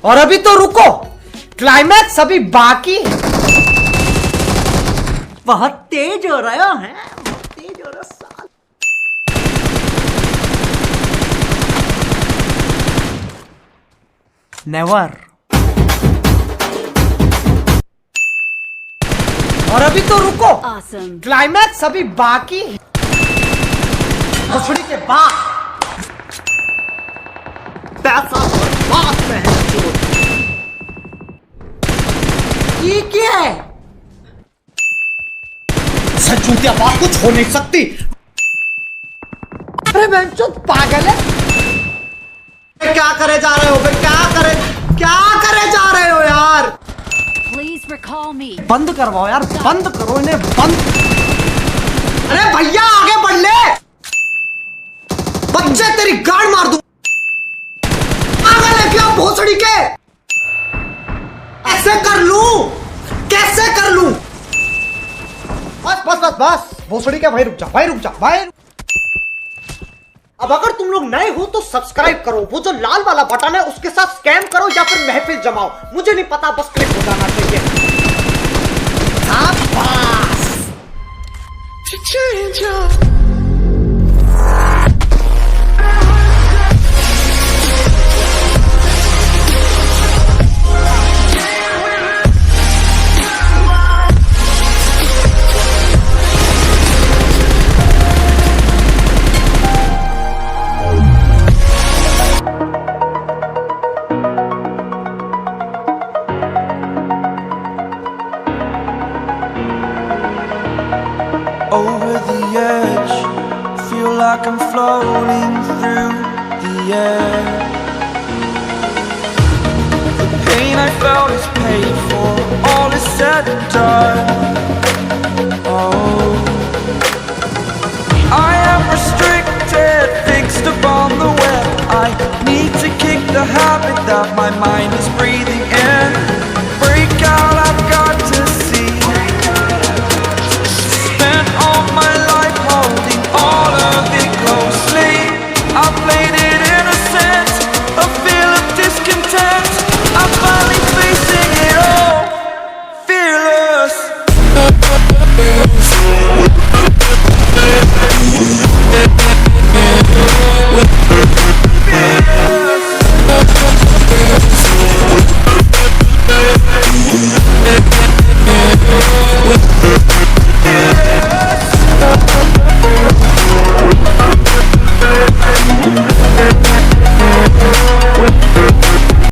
और अभी तो रुको, क्लाइमैक्स अभी बाकी है। बहुत तेज हो रहा है, बहुत तेज हो रहा साल। नेवर। और अभी तो रुको, क्लाइमैक्स अभी बाकी है। भोसड़ी के बाद पैसा बर्बाद में है। ये क्या है? चूतिया बात कुछ हो नहीं सकती। अरे बेंचो पागल है। क्या करे जा रहे हो बे? क्या करे जा रहे हो यार? Please recall me. बंद करवाओ यार, बंद करो इन्हें, बंद। अरे भैया आगे बढ़ ले, बच्चे तेरी गाड़ मार दूं। पागल है क्या भोसड़ी के? कैसे कर लूं? बस भोसड़ी के भाई, रुक जा भाई। अब अगर तुम लोग नए हो तो सब्सक्राइब करो, वो जो लाल वाला बटन है उसके साथ स्कैम करो या फिर महफिल जमाओ, मुझे नहीं पता, बस क्लिक हो जाना चाहिए। Over the edge, feel like I'm floating through the air. The pain I felt is paid for, all is said and done. Oh, I am restricted, fixed upon the web. I need to kick the habit that my mind is breathing.